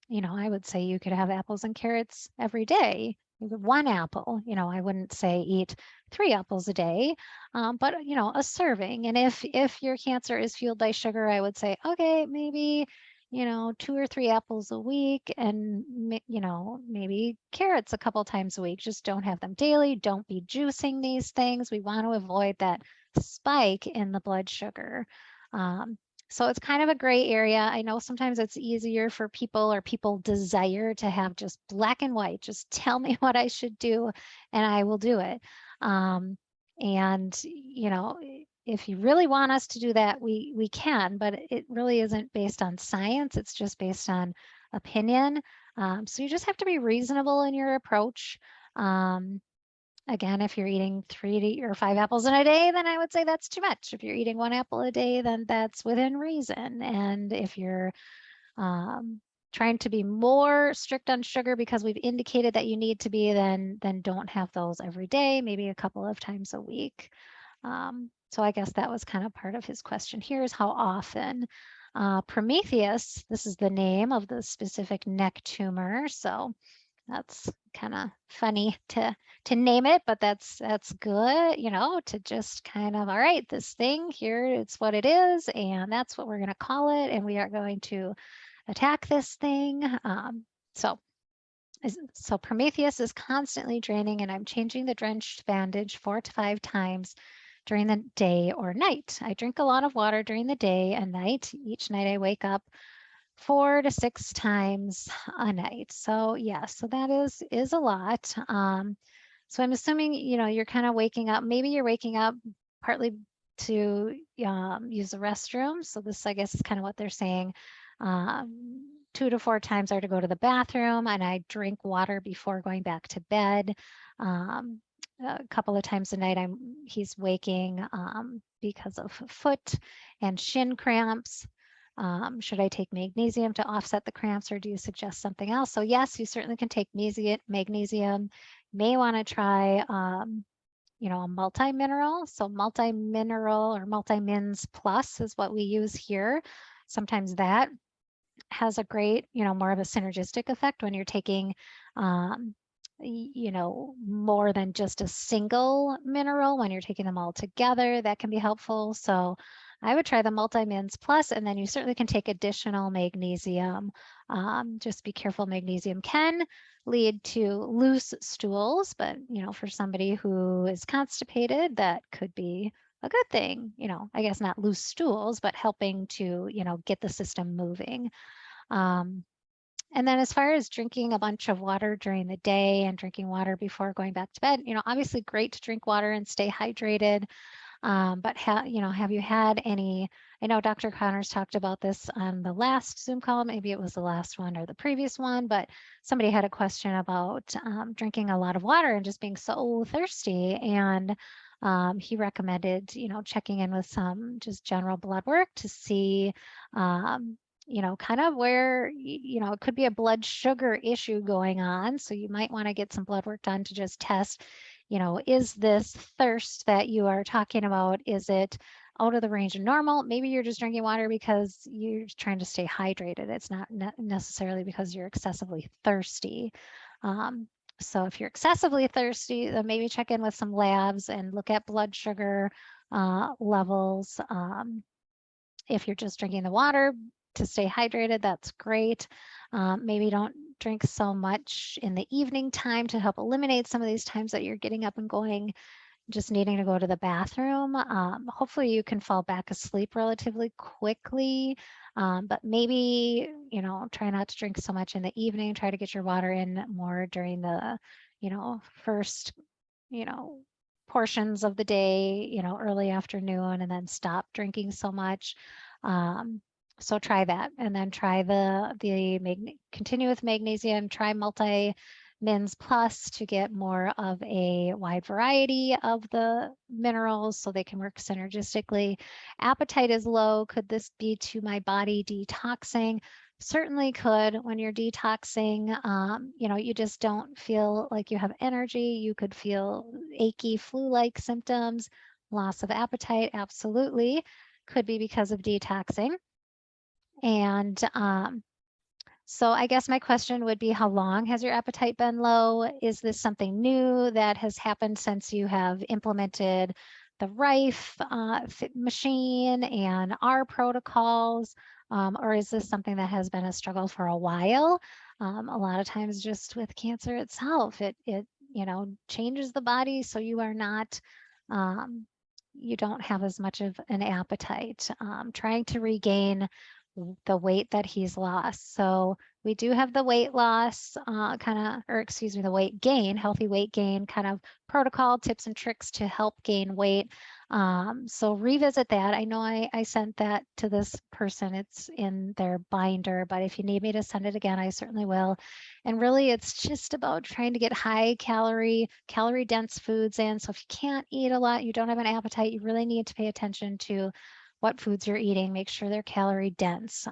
S1: You know, I would say you could have apples and carrots every day. One apple, you know, I wouldn't say eat 3 apples a day, but, you know, a serving. And if your cancer is fueled by sugar, I would say, okay, maybe, you know, 2 or 3 apples a week, and, you know, maybe carrots a couple times a week. Just don't have them daily. Don't be juicing these things. We want to avoid that spike in the blood sugar. So it's kind of a gray area. I know sometimes it's easier for people, or people desire to have just black and white. Just tell me what I should do and I will do it. And, you know, if you really want us to do that, we can, but it really isn't based on science. It's just based on opinion. So you just have to be reasonable in your approach. Again, if you're eating 3 or 5 apples in a day, then I would say that's too much. If you're eating 1 apple a day, then that's within reason. And if you're trying to be more strict on sugar because we've indicated that you need to be, then don't have those every day, maybe a couple of times a week. So I guess that was kind of part of his question here, is how often. Prometheus, this is the name of the specific neck tumor. So that's kind of funny to name it, but that's good, you know, to just kind of, all right, this thing here, it's what it is, and that's what we're going to call it, and we are going to attack this thing. So Prometheus is constantly draining, and I'm changing the drenched bandage 4 to 5 times during the day or night. I drink a lot of water during the day and night. Each night I wake up 4 to 6 times a night. So yeah, so that is a lot. So I'm assuming, you know, you're kind of waking up, maybe you're waking up partly to use the restroom. So this, I guess, is kind of what they're saying. 2 to 4 times are to go to the bathroom, and I drink water before going back to bed. A couple of times a night, he's waking because of foot and shin cramps. Should I take magnesium to offset the cramps, or do you suggest something else? So yes, you certainly can take magnesium. May want to try, you know, a multi-mineral. So multi-mineral or multi-mins plus is what we use here. Sometimes that has a great, you know, more of a synergistic effect when you're taking, you know, more than just a single mineral. When you're taking them all together, that can be helpful. So I would try the multi-mins plus, and then you certainly can take additional magnesium. Just be careful, magnesium can lead to loose stools, but you know, for somebody who is constipated, that could be a good thing. You know, I guess not loose stools, but helping to, you know, get the system moving. Um, and then as far as drinking a bunch of water during the day and drinking water before going back to bed, you know, obviously great to drink water and stay hydrated. But you know, have you had any, I know Dr. Connors talked about this on the last Zoom call, maybe it was the last one or the previous one, but somebody had a question about drinking a lot of water and just being so thirsty. And he recommended, you know, checking in with some just general blood work to see, you know, kind of where, you know, it could be a blood sugar issue going on. So you might want to get some blood work done to just test, you know, is this thirst that you are talking about, is it out of the range of normal? Maybe you're just drinking water because you're trying to stay hydrated. It's not necessarily because you're excessively thirsty. So if you're excessively thirsty, then maybe check in with some labs and look at blood sugar levels. If you're just drinking the water to stay hydrated, that's great. Maybe don't drink so much in the evening time to help eliminate some of these times that you're getting up and going, just needing to go to the bathroom. Hopefully you can fall back asleep relatively quickly, but maybe, you know, try not to drink so much in the evening, try to get your water in more during the, you know, first, you know, portions of the day, you know, early afternoon, and then stop drinking so much. So try that, and then try continue with magnesium, try multi-mins plus to get more of a wide variety of the minerals so they can work synergistically. Appetite is low. Could this be to my body detoxing? Certainly could. When you're detoxing, you know, you just don't feel like you have energy. You could feel achy, flu-like symptoms, loss of appetite, absolutely. Could be because of detoxing. And so I guess my question would be, how long has your appetite been low? Is this something new that has happened since you have implemented the Rife machine and our protocols? Or is this something that has been a struggle for a while? A lot of times just with cancer itself, it you know, changes the body so you are not, you don't have as much of an appetite. Trying to regain the weight that he's lost. So we do have the weight loss or excuse me, the weight gain, healthy weight gain kind of protocol, tips and tricks to help gain weight. So revisit that. I know I sent that to this person. It's in their binder, but if you need me to send it again, I certainly will. And really it's just about trying to get high calorie dense foods in. So if you can't eat a lot, you don't have an appetite, you really need to pay attention to what foods you're eating, make sure they're calorie dense.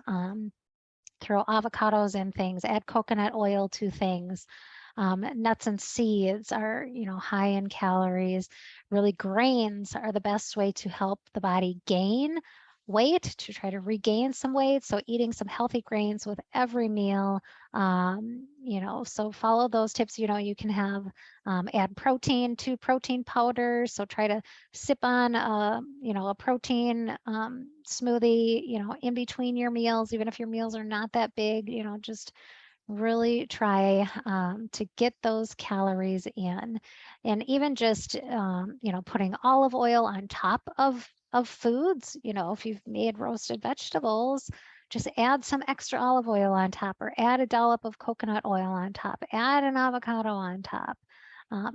S1: Throw avocados in things, add coconut oil to things. Nuts and seeds are, you know, high in calories. Really, grains are the best way to help the body gain weight, to try to regain some weight. So eating some healthy grains with every meal, you know, so follow those tips. You know, you can have add protein to protein powder. So try to sip on you know, a protein smoothie, you know, in between your meals, even if your meals are not that big, you know, just really try to get those calories in. And even just you know, putting olive oil on top of foods, you know, if you've made roasted vegetables, just add some extra olive oil on top, or add a dollop of coconut oil on top, add an avocado on top,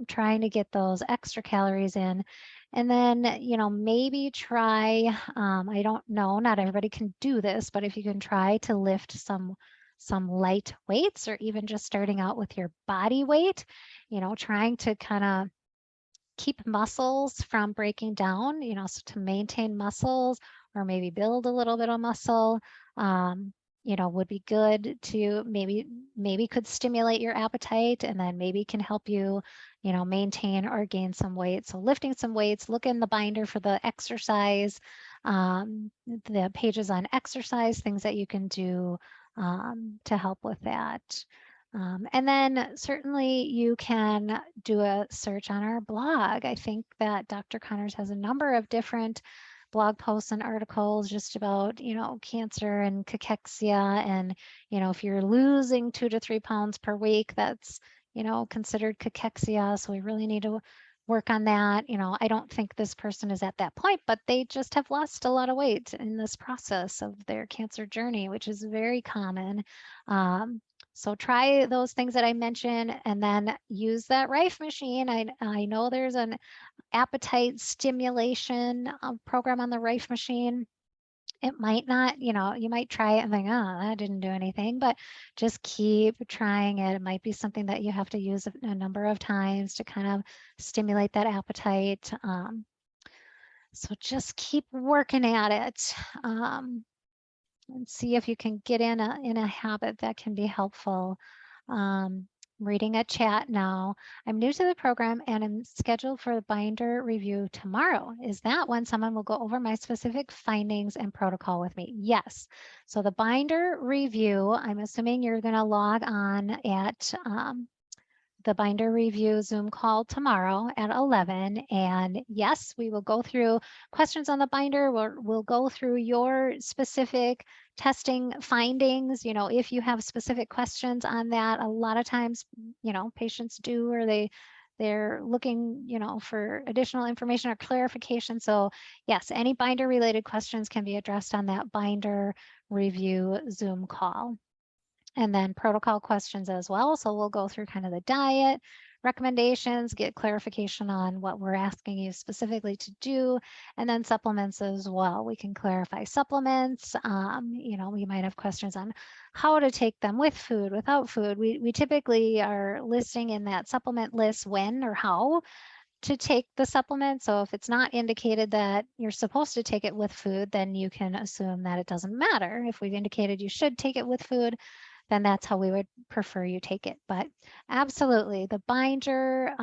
S1: trying to get those extra calories in. And then, maybe try, I don't know, not everybody can do this, but if you can try to lift some light weights, or even just starting out with your body weight, trying to kind of keep muscles from breaking down, so to maintain muscles or maybe build a little bit of muscle, would be good to maybe could stimulate your appetite, and then maybe can help you, maintain or gain some weight. So lifting some weights, look in the binder for the exercise, the pages on exercise, things that you can do to help with that. And then certainly you can do a search on our blog. I think that Dr. Connors has a number of different blog posts and articles just about, cancer and cachexia. And, if you're losing 2 to 3 pounds per week, that's, considered cachexia. So we really need to work on that. I don't think this person is at that point, but they just have lost a lot of weight in this process of their cancer journey, which is very common. So try those things that I mentioned, and then use that Rife machine. I know there's an appetite stimulation program on the Rife machine. It might not, you might try it and think, oh, that didn't do anything, but just keep trying it. It might be something that you have to use a number of times to kind of stimulate that appetite. So just keep working at it. And see if you can get in a habit that can be helpful. Reading a chat now. I'm new to the program and I'm scheduled for the binder review tomorrow. Is that when someone will go over my specific findings and protocol with me? Yes. So the binder review, I'm assuming you're going to log on at the binder review Zoom call tomorrow at 11. And yes, we will go through questions on the binder. We'll go through your specific testing findings. If you have specific questions on that, a lot of times, patients do, or they're looking, for additional information or clarification. So yes, any binder related questions can be addressed on that binder review Zoom call. And then protocol questions as well. So we'll go through kind of the diet recommendations, get clarification on what we're asking you specifically to do, and then supplements as well. We can clarify supplements. We might have questions on how to take them with food, without food. We typically are listing in that supplement list when or how to take the supplement. So if it's not indicated that you're supposed to take it with food, then you can assume that it doesn't matter. If we've indicated you should take it with food, then that's how we would prefer you take it. But absolutely, the binder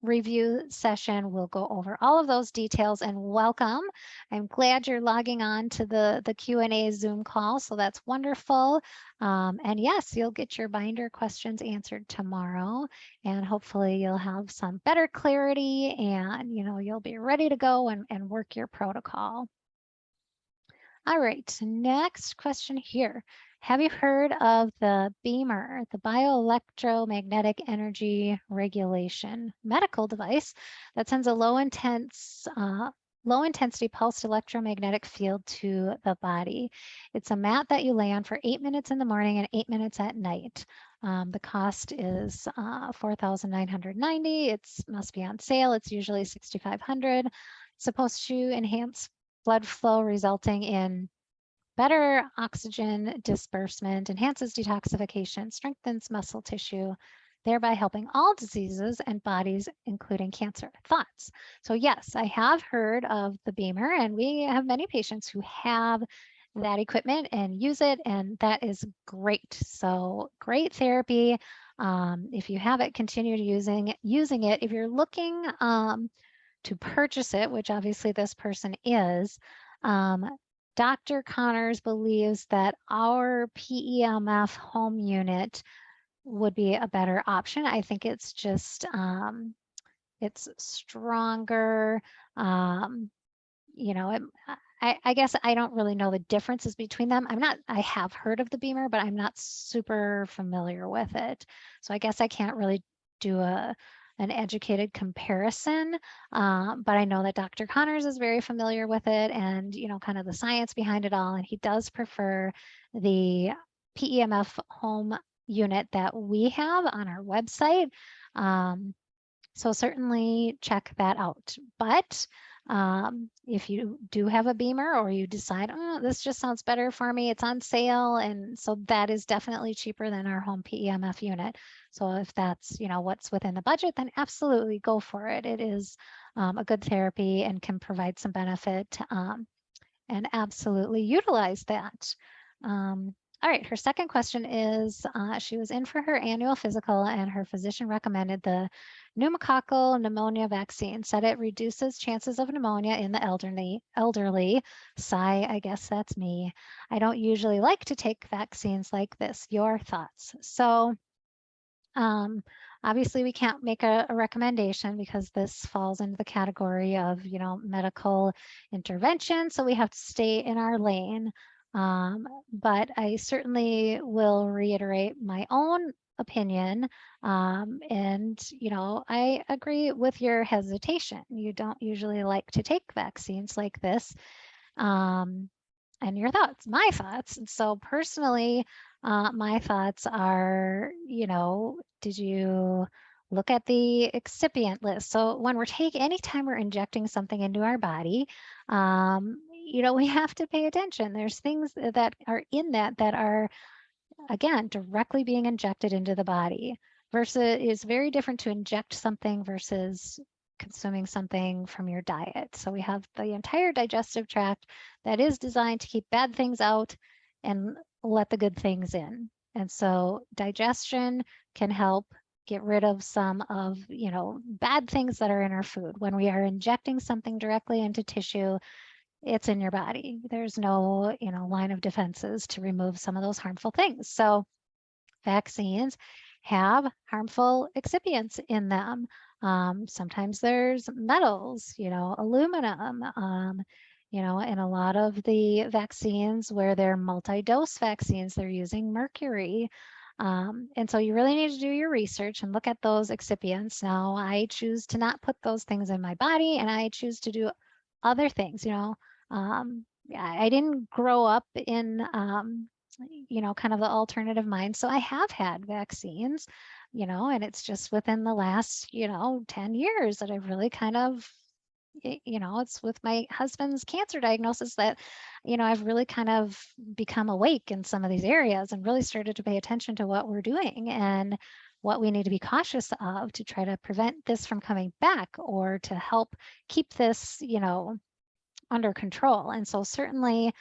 S1: review session will go over all of those details. And welcome. I'm glad you're logging on to the Q&A Zoom call. So that's wonderful. And yes, you'll get your binder questions answered tomorrow. And hopefully you'll have some better clarity, and you'll be ready to go and work your protocol. All right, next question here. Have you heard of the BEMER, the bioelectromagnetic energy regulation medical device that sends a low intensity pulsed electromagnetic field to the body? It's a mat that you lay on for 8 minutes in the morning and 8 minutes at night. The cost is $4,990. It must be on sale. It's usually $6,500. It's supposed to enhance blood flow, resulting in better oxygen disbursement, enhances detoxification, strengthens muscle tissue, thereby helping all diseases and bodies, including cancer. Thoughts? So yes, I have heard of the BEMER, and we have many patients who have that equipment and use it, and that is great. So great therapy. If you have it, continue using it. If you're looking to purchase it, which obviously this person is, Dr. Connors believes that our PEMF home unit would be a better option. I think it's just, it's stronger. I guess I don't really know the differences between them. I have heard of the BEMER, but I'm not super familiar with it. So I guess I can't really do a an educated comparison, but I know that Dr. Connors is very familiar with it and, you know, kind of the science behind it all. And he does prefer the PEMF home unit that we have on our website. So certainly check that out. But if you do have a Beamer or you decide, oh, this just sounds better for me, it's on sale. And so that is definitely cheaper than our home PEMF unit. So if that's, you know, what's within the budget, then absolutely go for it. It is a good therapy and can provide some benefit, and absolutely utilize that. All right, her second question is, she was in for her annual physical and her physician recommended the pneumococcal pneumonia vaccine, said it reduces chances of pneumonia in the elderly. Sigh, I guess that's me. I don't usually like to take vaccines like this. Your thoughts? So obviously we can't make a recommendation because this falls into the category of, you know, medical intervention. So we have to stay in our lane. But I certainly will reiterate my own opinion. And, you know, I agree with your hesitation. You don't usually like to take vaccines like this. And your thoughts, my thoughts. And so personally, my thoughts are, you know, did you look at the excipient list? So when we're taking, anytime we're injecting something into our body, you know, we have to pay attention. There's things that are in that are, again, directly being injected into the body versus is very different to inject something versus consuming something from your diet. So we have the entire digestive tract that is designed to keep bad things out and let the good things in. And so digestion can help get rid of some of, you know, bad things that are in our food. When we are injecting something directly into tissue, it's in your body. There's no, you know, line of defenses to remove some of those harmful things. So vaccines have harmful excipients in them. Sometimes there's metals, you know, aluminum, you know, and a lot of the vaccines where they're multi-dose vaccines, they're using mercury. And so you really need to do your research and look at those excipients. Now, I choose to not put those things in my body and I choose to do other things, you know. I didn't grow up in, you know, kind of the alternative mind. So I have had vaccines, you know, and it's just within the last, you know, 10 years that I've really kind of, you know, it's with my husband's cancer diagnosis that, you know, I've really kind of become awake in some of these areas and really started to pay attention to what we're doing and what we need to be cautious of to try to prevent this from coming back or to help keep this, you know, under control. And so certainly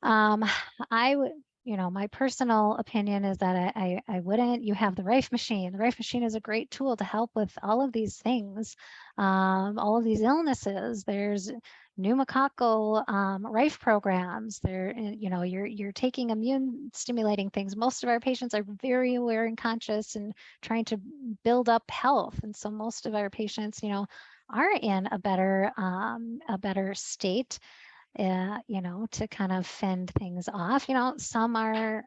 S1: I would, you know, my personal opinion is that I wouldn't. You have the Rife machine. The Rife machine is a great tool to help with all of these things, all of these illnesses. There's pneumococcal Rife programs. There, you know, you're taking immune stimulating things. Most of our patients are very aware and conscious and trying to build up health, and so most of our patients, you know, are in a better state, you know, to kind of fend things off. You know, some are,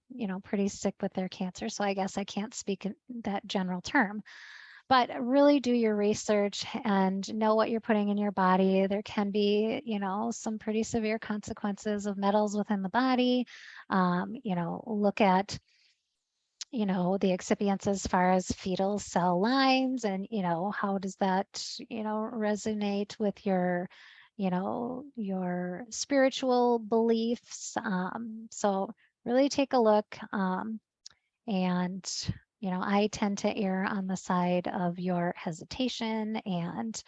S1: you know, pretty sick with their cancer. So I guess I can't speak in that general term, but really do your research and know what you're putting in your body. There can be, you know, some pretty severe consequences of metals within the body. You know, look at, you know, the excipients as far as fetal cell lines and, you know, how does that, you know, resonate with your, you know, your spiritual beliefs. So really take a look. And, you know, I tend to err on the side of your hesitation. And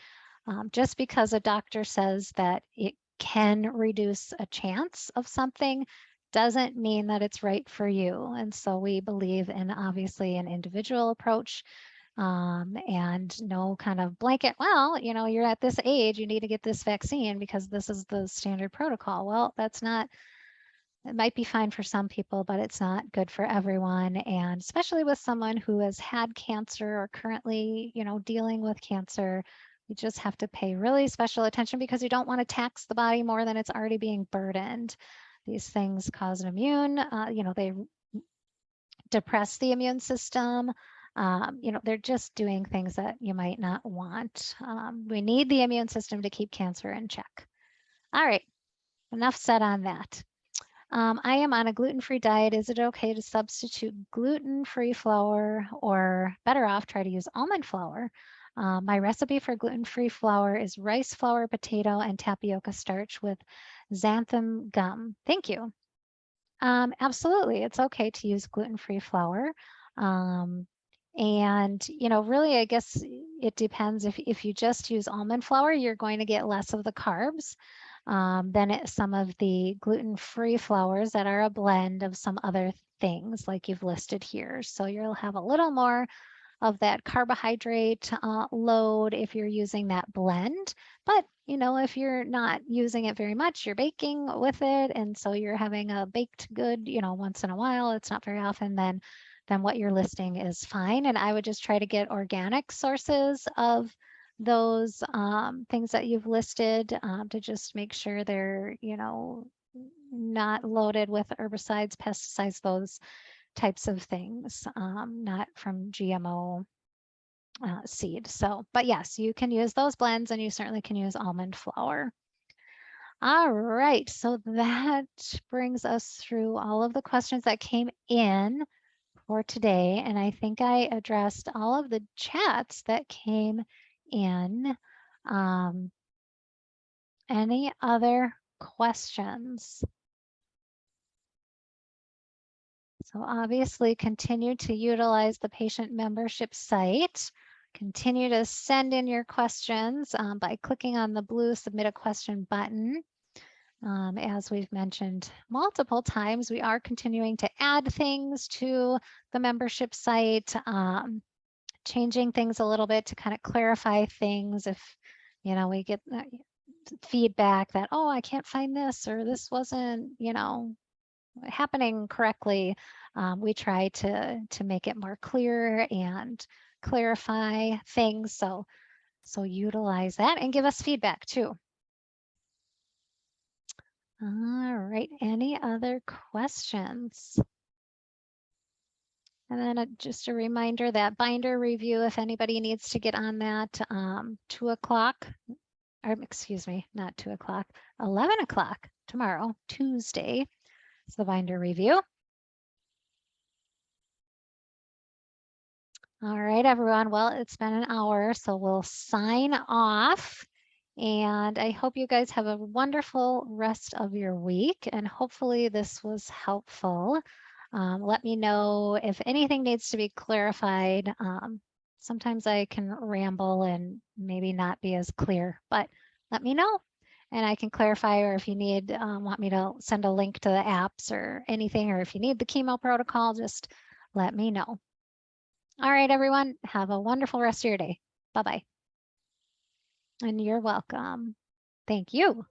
S1: just because a doctor says that it can reduce a chance of something doesn't mean that it's right for you. And so we believe in obviously an individual approach, and no kind of blanket, well, you know, you're at this age, you need to get this vaccine because this is the standard protocol. Well, that's not, it might be fine for some people, but it's not good for everyone. And especially with someone who has had cancer or currently, you know, dealing with cancer, you just have to pay really special attention because you don't want to tax the body more than it's already being burdened. These things cause an immune, you know, they depress the immune system. They're just doing things that you might not want. We need the immune system to keep cancer in check. All right, enough said on that. I am on a gluten-free diet. Is it okay to substitute gluten-free flour, or better off try to use almond flour? My recipe for gluten-free flour is rice flour, potato, and tapioca starch with xanthan gum. Thank you. Absolutely, it's okay to use gluten-free flour. And really, I guess it depends. If you just use almond flour, you're going to get less of the carbs than some of the gluten-free flours that are a blend of some other things like you've listed here. So you'll have a little more of that carbohydrate load if you're using that blend. But if you're not using it very much, you're baking with it, and so you're having a baked good, once in a while, it's not very often, then what you're listing is fine. And I would just try to get organic sources of those things that you've listed to just make sure they're, not loaded with herbicides, pesticides, those types of things, not from GMO seed. So, but yes, you can use those blends, and you certainly can use almond flour. All right, so that brings us through all of the questions that came in for today. And I think I addressed all of the chats that came in. Any other questions? So obviously continue to utilize the patient membership site. Continue to send in your questions by clicking on the blue submit a question button. As we've mentioned multiple times, we are continuing to add things to the membership site, changing things a little bit to kind of clarify things. If we get feedback that, oh, I can't find this, or this wasn't happening correctly, we try to make it more clear and clarify things. So utilize that and give us feedback too. All right, any other questions? And then just a reminder that binder review, if anybody needs to get on that, 2 o'clock, or excuse me, not 2 o'clock, 11 o'clock tomorrow, Tuesday, is the binder review. All right, everyone. Well, it's been an hour, so we'll sign off. And I hope you guys have a wonderful rest of your week. And hopefully this was helpful. Let me know if anything needs to be clarified. Sometimes I can ramble and maybe not be as clear, but let me know and I can clarify, or if you need, want me to send a link to the apps or anything, or if you need the chemo protocol, just let me know. All right, everyone, have a wonderful rest of your day. Bye-bye. And you're welcome. Thank you.